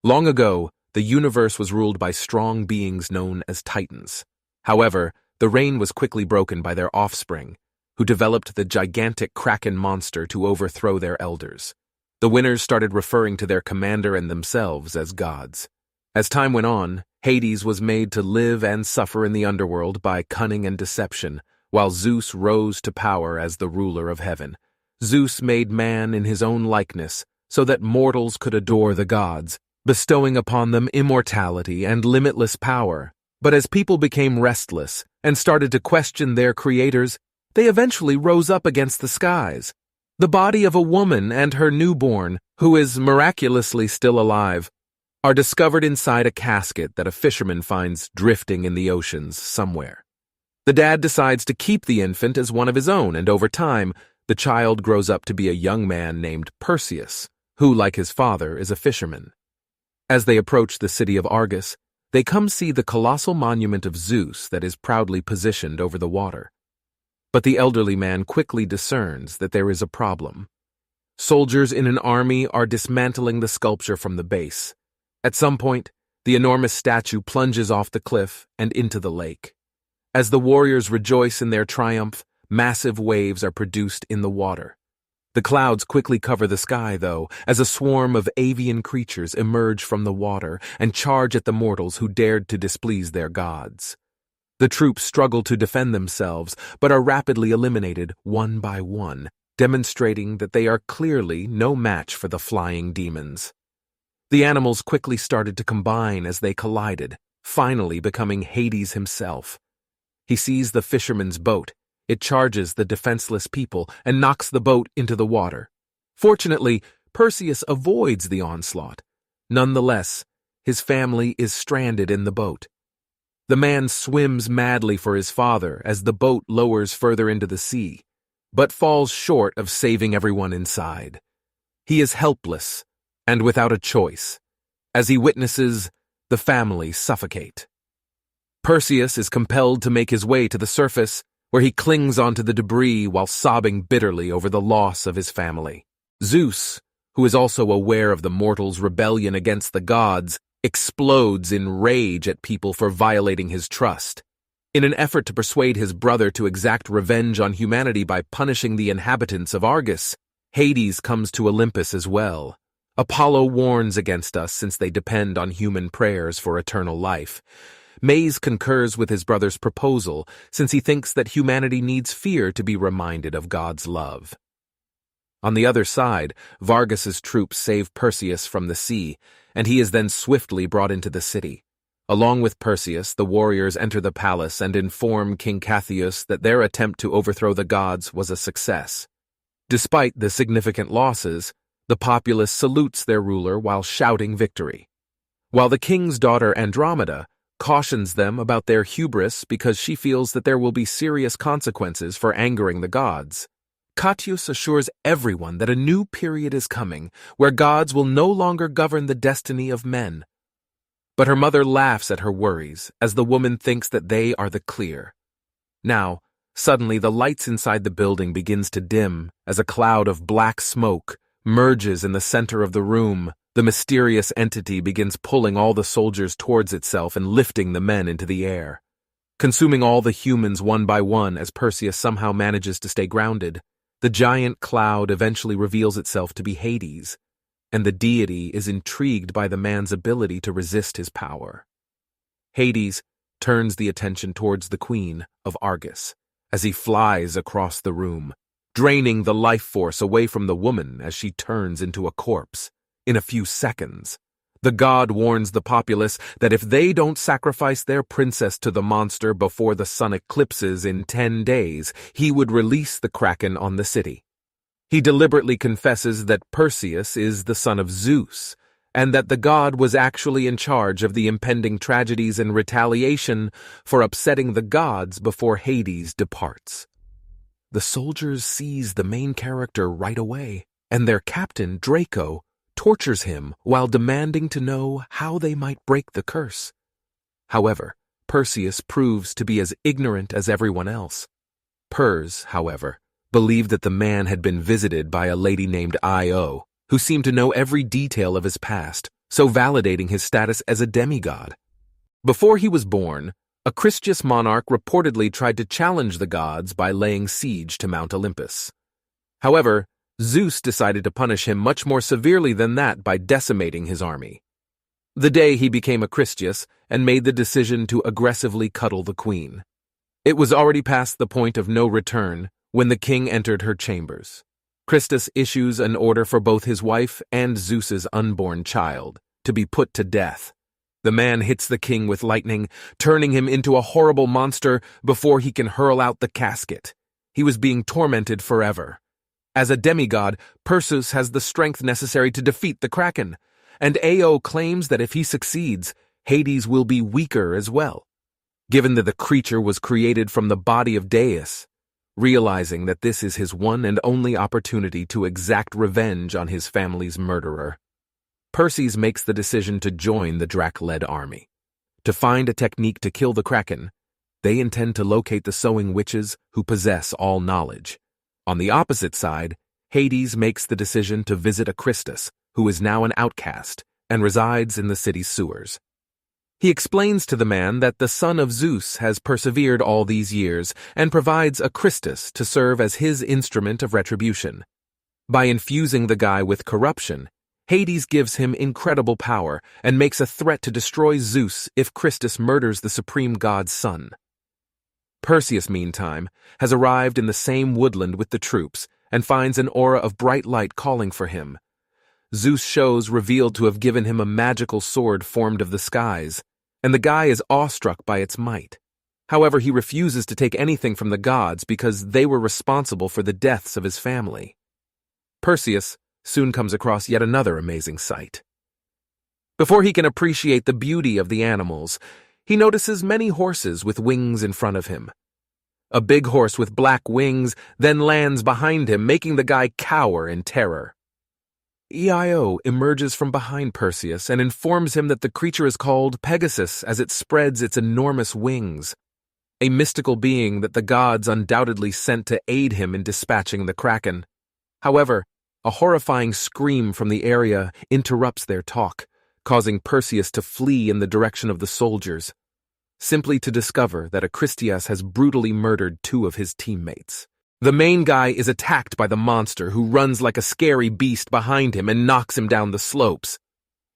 Long ago, the universe was ruled by strong beings known as Titans. However, the reign was quickly broken by their offspring, who developed the gigantic Kraken monster to overthrow their elders. The winners started referring to their commander and themselves as gods. As time went on, Hades was made to live and suffer in the underworld by cunning and deception, while Zeus rose to power as the ruler of heaven. Zeus made man in his own likeness, so that mortals could adore the gods, bestowing upon them immortality and limitless power. But as people became restless and started to question their creators, they eventually rose up against the skies. The body of a woman and her newborn, who is miraculously still alive, are discovered inside a casket that a fisherman finds drifting in the oceans somewhere. The dad decides to keep the infant as one of his own, and over time, the child grows up to be a young man named Perseus, who, like his father, is a fisherman. As they approach the city of Argus, they come see the colossal monument of Zeus that is proudly positioned over the water. But the elderly man quickly discerns that there is a problem. Soldiers in an army are dismantling the sculpture from the base. At some point, the enormous statue plunges off the cliff and into the lake. As the warriors rejoice in their triumph, massive waves are produced in the water. The clouds quickly cover the sky, though, as a swarm of avian creatures emerge from the water and charge at the mortals who dared to displease their gods. The troops struggle to defend themselves, but are rapidly eliminated one by one, demonstrating that they are clearly no match for the flying demons. The animals quickly started to combine as they collided, finally becoming Hades himself. He sees the fisherman's boat. It charges the defenseless people and knocks the boat into the water. Fortunately, Perseus avoids the onslaught. Nonetheless, his family is stranded in the boat. The man swims madly for his father as the boat lowers further into the sea, but falls short of saving everyone inside. He is helpless and without a choice, as he witnesses the family suffocate. Perseus is compelled to make his way to the surface, where he clings onto the debris while sobbing bitterly over the loss of his family. Zeus, who is also aware of the mortals' rebellion against the gods, explodes in rage at people for violating his trust. In an effort to persuade his brother to exact revenge on humanity by punishing the inhabitants of Argus, Hades comes to Olympus as well. Apollo warns against us since they depend on human prayers for eternal life. Maes concurs with his brother's proposal since he thinks that humanity needs fear to be reminded of God's love. On the other side, Vargas's troops save Perseus from the sea, and he is then swiftly brought into the city. Along with Perseus, the warriors enter the palace and inform King Cathyus that their attempt to overthrow the gods was a success. Despite the significant losses, the populace salutes their ruler while shouting victory. While the king's daughter Andromeda cautions them about their hubris because she feels that there will be serious consequences for angering the gods. Cathyus assures everyone that a new period is coming where gods will no longer govern the destiny of men. But her mother laughs at her worries as the woman thinks that they are the clear. Now, suddenly the lights inside the building begins to dim as a cloud of black smoke merges in the center of the room. The mysterious entity begins pulling all the soldiers towards itself and lifting the men into the air, consuming all the humans one by one as Perseus somehow manages to stay grounded. The giant cloud eventually reveals itself to be Hades, and the deity is intrigued by the man's ability to resist his power. Hades turns the attention towards the queen of Argus as he flies across the room, draining the life force away from the woman as she turns into a corpse. In a few seconds, the god warns the populace that if they don't sacrifice their princess to the monster before the sun eclipses in 10 days, he would release the Kraken on the city. He deliberately confesses that Perseus is the son of Zeus, and that the god was actually in charge of the impending tragedies in retaliation for upsetting the gods before Hades departs. The soldiers seize the main character right away, and their captain, Draco, tortures him while demanding to know how they might break the curse. However, Perseus proves to be as ignorant as everyone else. Pers, however, believed that the man had been visited by a lady named Io, who seemed to know every detail of his past, so validating his status as a demigod. Before he was born, a Christian monarch reportedly tried to challenge the gods by laying siege to Mount Olympus. However, Zeus decided to punish him much more severely than that by decimating his army. The day he became a Christian and made the decision to aggressively cuddle the queen. It was already past the point of no return when the king entered her chambers. Christus issues an order for both his wife and Zeus's unborn child to be put to death. The man hits the king with lightning, turning him into a horrible monster before he can hurl out the casket. He was being tormented forever. As a demigod, Perseus has the strength necessary to defeat the Kraken, and Ao claims that if he succeeds, Hades will be weaker as well. Given that the creature was created from the body of Deus, realizing that this is his one and only opportunity to exact revenge on his family's murderer, Perseus makes the decision to join the Drac-led army. To find a technique to kill the Kraken, they intend to locate the sowing witches who possess all knowledge. On the opposite side, Hades makes the decision to visit a Christus, who is now an outcast and resides in the city's sewers. He explains to the man that the son of Zeus has persevered all these years and provides a Christus to serve as his instrument of retribution. By infusing the guy with corruption, Hades gives him incredible power and makes a threat to destroy Zeus if Christus murders the supreme god's son. Perseus, meantime, has arrived in the same woodland with the troops and finds an aura of bright light calling for him. Zeus shows revealed to have given him a magical sword formed of the skies, and the guy is awestruck by its might. However, he refuses to take anything from the gods because they were responsible for the deaths of his family. Perseus soon comes across yet another amazing sight. Before he can appreciate the beauty of the animals, he notices many horses with wings in front of him. A big horse with black wings then lands behind him, making the guy cower in terror. Io emerges from behind Perseus and informs him that the creature is called Pegasus as it spreads its enormous wings, a mystical being that the gods undoubtedly sent to aid him in dispatching the Kraken. However, a horrifying scream from the area interrupts their talk, causing Perseus to flee in the direction of the soldiers, simply to discover that Acristias has brutally murdered two of his teammates. The main guy is attacked by the monster, who runs like a scary beast behind him and knocks him down the slopes.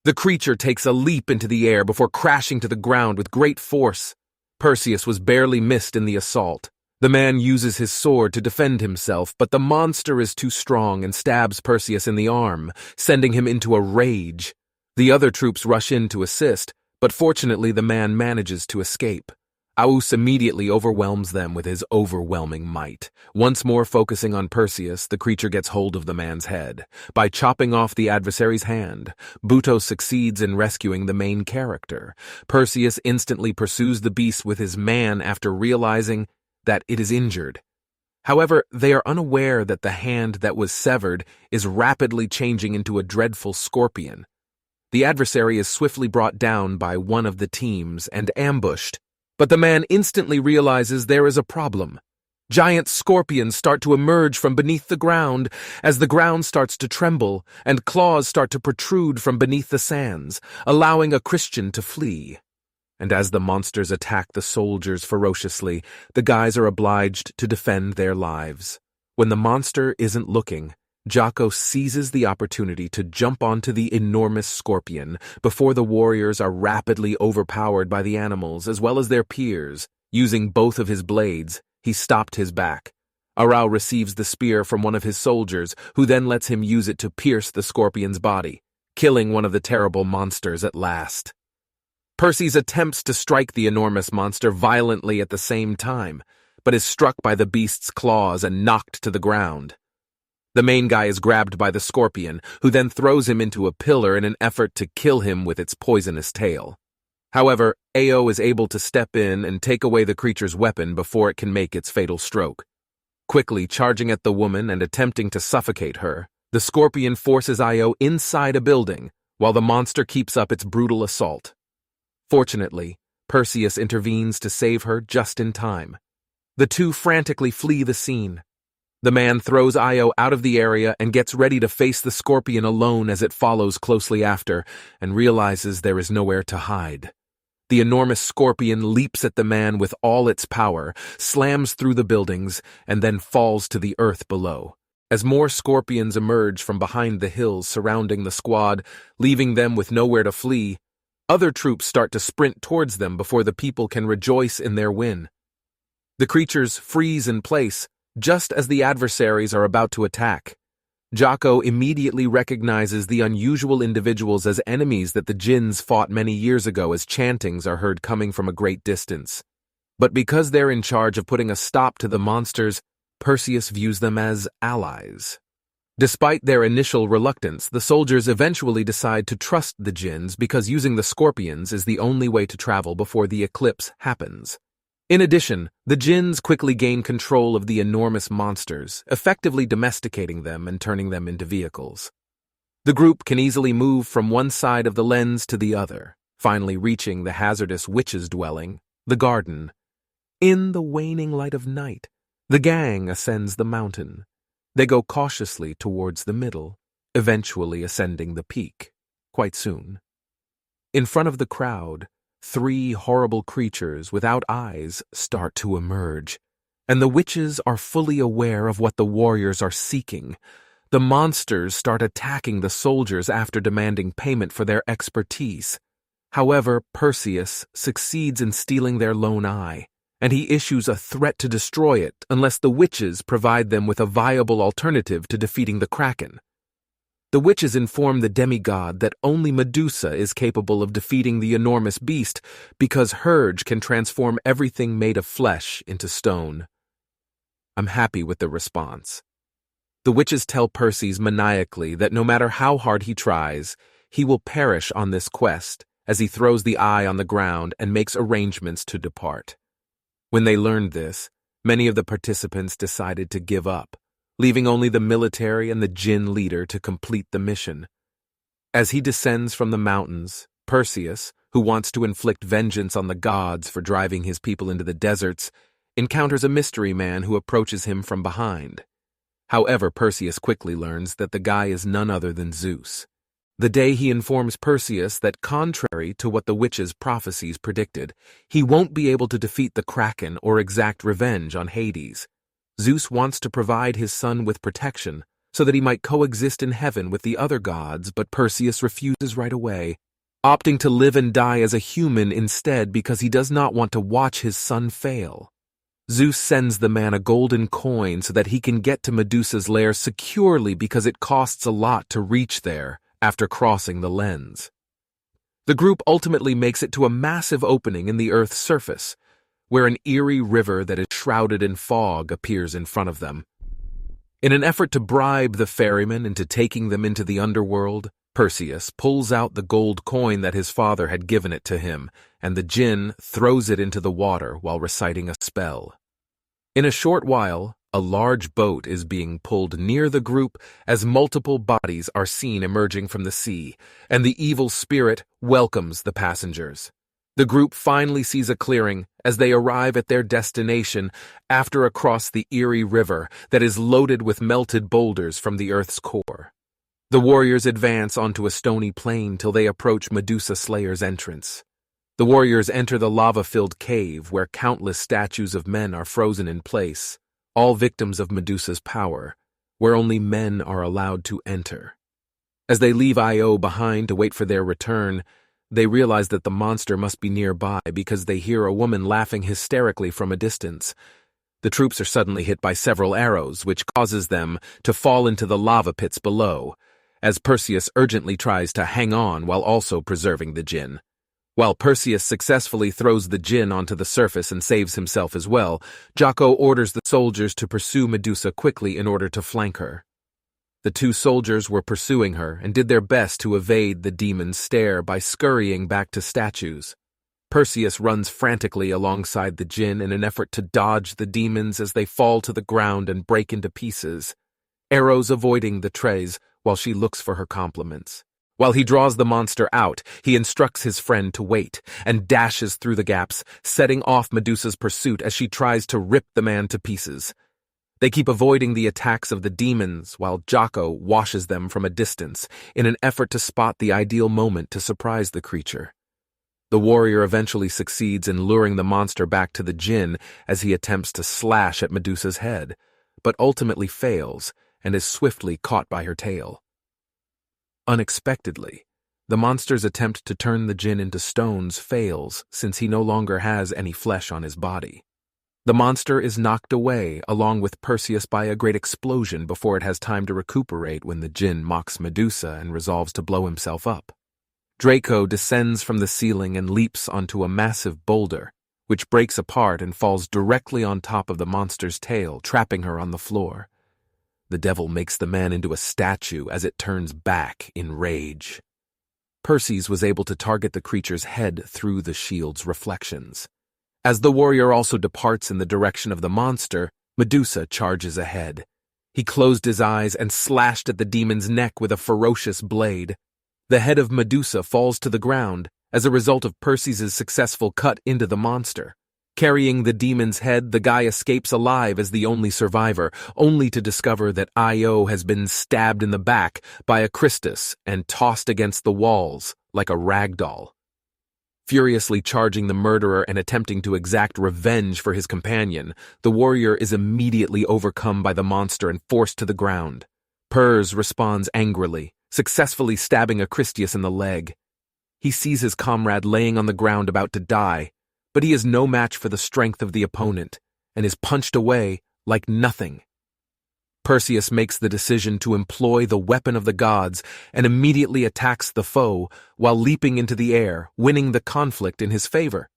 The creature takes a leap into the air before crashing to the ground with great force. Perseus was barely missed in the assault. The man uses his sword to defend himself, but the monster is too strong and stabs Perseus in the arm, sending him into a rage. The other troops rush in to assist, but fortunately the man manages to escape. Aus immediately overwhelms them with his overwhelming might. Once more focusing on Perseus, the creature gets hold of the man's head. By chopping off the adversary's hand, Buto succeeds in rescuing the main character. Perseus instantly pursues the beast with his man after realizing that it is injured. However, they are unaware that the hand that was severed is rapidly changing into a dreadful scorpion. The adversary is swiftly brought down by one of the teams and ambushed, but the man instantly realizes there is a problem. Giant scorpions start to emerge from beneath the ground as the ground starts to tremble and claws start to protrude from beneath the sands, allowing a Christian to flee. And as the monsters attack the soldiers ferociously, the guys are obliged to defend their lives. When the monster isn't looking, Jocko seizes the opportunity to jump onto the enormous scorpion before the warriors are rapidly overpowered by the animals as well as their peers. Using both of his blades, he stopped his back. Arau receives the spear from one of his soldiers, who then lets him use it to pierce the scorpion's body, killing one of the terrible monsters at last. Perseus attempts to strike the enormous monster violently at the same time, but is struck by the beast's claws and knocked to the ground. The main guy is grabbed by the scorpion, who then throws him into a pillar in an effort to kill him with its poisonous tail. However, Ao is able to step in and take away the creature's weapon before it can make its fatal stroke. Quickly charging at the woman and attempting to suffocate her, the scorpion forces Io inside a building, while the monster keeps up its brutal assault. Fortunately, Perseus intervenes to save her just in time. The two frantically flee the scene. The man throws Io out of the area and gets ready to face the scorpion alone as it follows closely after and realizes there is nowhere to hide. The enormous scorpion leaps at the man with all its power, slams through the buildings, and then falls to the earth below. As more scorpions emerge from behind the hills surrounding the squad, leaving them with nowhere to flee, other troops start to sprint towards them before the people can rejoice in their win. The creatures freeze in place just as the adversaries are about to attack. Jocko immediately recognizes the unusual individuals as enemies that the jinns fought many years ago as chantings are heard coming from a great distance. But because they're in charge of putting a stop to the monsters, Perseus views them as allies. Despite their initial reluctance, the soldiers eventually decide to trust the jinns because using the scorpions is the only way to travel before the eclipse happens. In addition, the jinns quickly gain control of the enormous monsters, effectively domesticating them and turning them into vehicles. The group can easily move from one side of the lens to the other, finally reaching the hazardous witch's dwelling, the garden. In the waning light of night, the gang ascends the mountain. They go cautiously towards the middle, eventually ascending the peak, quite soon. In front of the crowd, 3 horrible creatures without eyes start to emerge, and the witches are fully aware of what the warriors are seeking. The monsters start attacking the soldiers after demanding payment for their expertise. However, Perseus succeeds in stealing their lone eye, and he issues a threat to destroy it unless the witches provide them with a viable alternative to defeating the Kraken. The witches inform the demigod that only Medusa is capable of defeating the enormous beast because Hurge can transform everything made of flesh into stone. I'm happy with the response. The witches tell Perseus maniacally that no matter how hard he tries, he will perish on this quest as he throws the eye on the ground and makes arrangements to depart. When they learned this, many of the participants decided to give up, leaving only the military and the jinn leader to complete the mission. As he descends from the mountains, Perseus, who wants to inflict vengeance on the gods for driving his people into the deserts, encounters a mystery man who approaches him from behind. However, Perseus quickly learns that the guy is none other than Zeus. The day he informs Perseus that, contrary to what the witches' prophecies predicted, he won't be able to defeat the Kraken or exact revenge on Hades. Zeus wants to provide his son with protection so that he might coexist in heaven with the other gods, but Perseus refuses right away, opting to live and die as a human instead because he does not want to watch his son fail. Zeus sends the man a golden coin so that he can get to Medusa's lair securely because it costs a lot to reach there after crossing the lens. The group ultimately makes it to a massive opening in the Earth's surface, where an eerie river that is shrouded in fog appears in front of them. In an effort to bribe the ferryman into taking them into the underworld, Perseus pulls out the gold coin that his father had given it to him, and the djinn throws it into the water while reciting a spell. In a short while, a large boat is being pulled near the group as multiple bodies are seen emerging from the sea, and the evil spirit welcomes the passengers. The group finally sees a clearing as they arrive at their destination after across the eerie river that is loaded with melted boulders from the Earth's core. The warriors advance onto a stony plain till they approach Medusa Slayer's entrance. The warriors enter the lava-filled cave where countless statues of men are frozen in place, all victims of Medusa's power, where only men are allowed to enter. As they leave Io behind to wait for their return, they realize that the monster must be nearby because they hear a woman laughing hysterically from a distance. The troops are suddenly hit by several arrows, which causes them to fall into the lava pits below, as Perseus urgently tries to hang on while also preserving the djinn. While Perseus successfully throws the djinn onto the surface and saves himself as well, Jocko orders the soldiers to pursue Medusa quickly in order to flank her. The 2 soldiers were pursuing her and did their best to evade the demon's stare by scurrying back to statues. Perseus runs frantically alongside the djinn in an effort to dodge the demons as they fall to the ground and break into pieces, arrows avoiding the Tres while she looks for her compliments. While he draws the monster out, he instructs his friend to wait and dashes through the gaps, setting off Medusa's pursuit as she tries to rip the man to pieces. They keep avoiding the attacks of the demons while Jocko washes them from a distance in an effort to spot the ideal moment to surprise the creature. The warrior eventually succeeds in luring the monster back to the djinn as he attempts to slash at Medusa's head, but ultimately fails and is swiftly caught by her tail. Unexpectedly, the monster's attempt to turn the djinn into stones fails since he no longer has any flesh on his body. The monster is knocked away along with Perseus by a great explosion before it has time to recuperate when the djinn mocks Medusa and resolves to blow himself up. Draco descends from the ceiling and leaps onto a massive boulder, which breaks apart and falls directly on top of the monster's tail, trapping her on the floor. The devil makes the man into a statue as it turns back in rage. Perseus was able to target the creature's head through the shield's reflections. As the warrior also departs in the direction of the monster, Medusa charges ahead. He closed his eyes and slashed at the demon's neck with a ferocious blade. The head of Medusa falls to the ground as a result of Perseus's successful cut into the monster. Carrying the demon's head, the guy escapes alive as the only survivor, only to discover that Io has been stabbed in the back by a Christus and tossed against the walls like a rag doll. Furiously charging the murderer and attempting to exact revenge for his companion, the warrior is immediately overcome by the monster and forced to the ground. Pers responds angrily, successfully stabbing a Christius in the leg. He sees his comrade laying on the ground about to die, but he is no match for the strength of the opponent and is punched away like nothing. Perseus makes the decision to employ the weapon of the gods and immediately attacks the foe while leaping into the air, winning the conflict in his favor.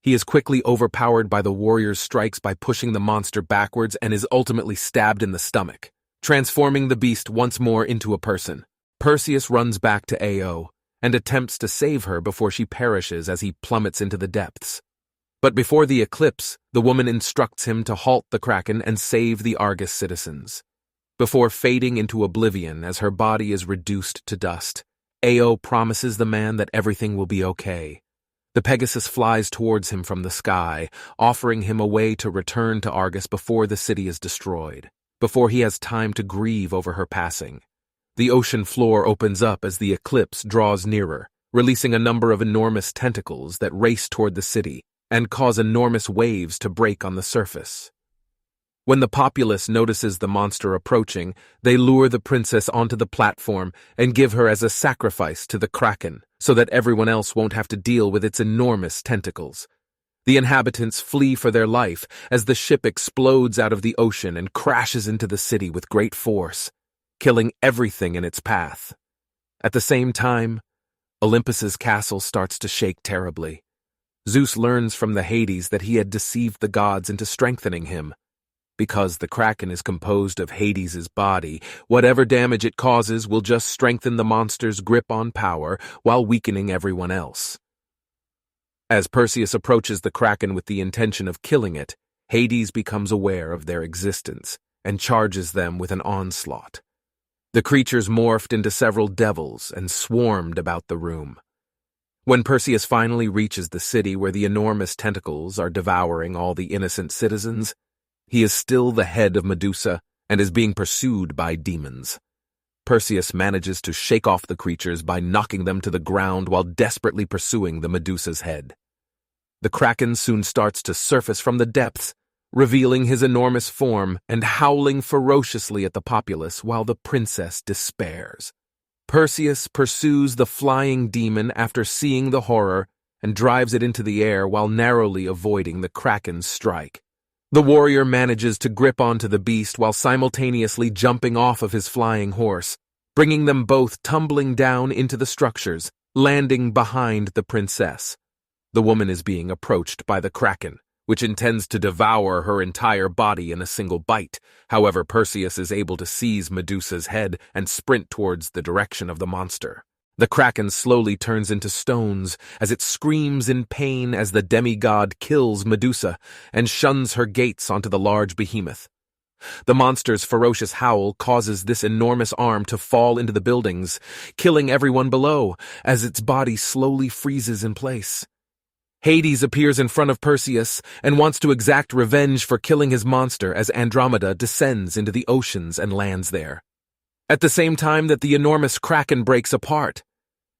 He is quickly overpowered by the warrior's strikes by pushing the monster backwards and is ultimately stabbed in the stomach, transforming the beast once more into a person. Perseus runs back to Ao and attempts to save her before she perishes as he plummets into the depths. But before the eclipse, the woman instructs him to halt the Kraken and save the Argus citizens. Before fading into oblivion as her body is reduced to dust, Ao promises the man that everything will be okay. The Pegasus flies towards him from the sky, offering him a way to return to Argus before the city is destroyed, before he has time to grieve over her passing. The ocean floor opens up as the eclipse draws nearer, releasing a number of enormous tentacles that race toward the city and cause enormous waves to break on the surface. When the populace notices the monster approaching, they lure the princess onto the platform and give her as a sacrifice to the Kraken, so that everyone else won't have to deal with its enormous tentacles. The inhabitants flee for their life as the ship explodes out of the ocean and crashes into the city with great force, killing everything in its path. At the same time, Olympus's castle starts to shake terribly. Zeus learns from the Hades that he had deceived the gods into strengthening him. Because the Kraken is composed of Hades's body, whatever damage it causes will just strengthen the monster's grip on power while weakening everyone else. As Perseus approaches the Kraken with the intention of killing it, Hades becomes aware of their existence and charges them with an onslaught. The creatures morphed into several devils and swarmed about the room. When Perseus finally reaches the city where the enormous tentacles are devouring all the innocent citizens, he is still the head of Medusa and is being pursued by demons. Perseus manages to shake off the creatures by knocking them to the ground while desperately pursuing the Medusa's head. The Kraken soon starts to surface from the depths, revealing his enormous form and howling ferociously at the populace while the princess despairs. Perseus pursues the flying demon after seeing the horror and drives it into the air while narrowly avoiding the Kraken's strike. The warrior manages to grip onto the beast while simultaneously jumping off of his flying horse, bringing them both tumbling down into the structures, landing behind the princess. The woman is being approached by the Kraken, which intends to devour her entire body in a single bite. However, Perseus is able to seize Medusa's head and sprint towards the direction of the monster. The Kraken slowly turns into stones as it screams in pain as the demigod kills Medusa and shuns her gates onto the large behemoth. The monster's ferocious howl causes this enormous arm to fall into the buildings, killing everyone below as its body slowly freezes in place. Hades appears in front of Perseus and wants to exact revenge for killing his monster as Andromeda descends into the oceans and lands there. At the same time that the enormous Kraken breaks apart.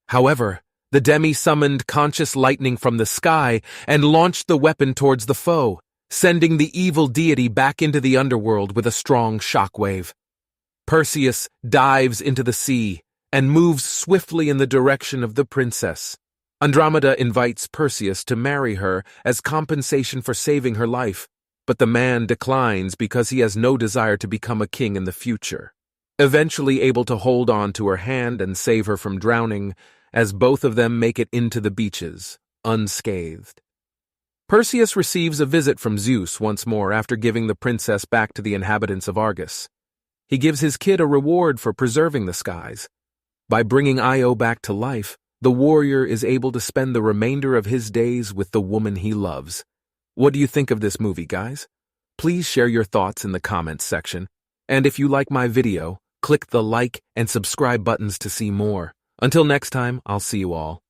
However, the Demi summoned conscious lightning from the sky and launched the weapon towards the foe, sending the evil deity back into the underworld with a strong shockwave. Perseus dives into the sea and moves swiftly in the direction of the princess. Andromeda invites Perseus to marry her as compensation for saving her life, but the man declines because he has no desire to become a king in the future. Eventually able to hold on to her hand and save her from drowning, as both of them make it into the beaches, unscathed. Perseus receives a visit from Zeus once more after giving the princess back to the inhabitants of Argus. He gives his kid a reward for preserving the skies. By bringing Io back to life, the warrior is able to spend the remainder of his days with the woman he loves. What do you think of this movie, guys? Please share your thoughts in the comments section. And if you like my video, click the like and subscribe buttons to see more. Until next time, I'll see you all.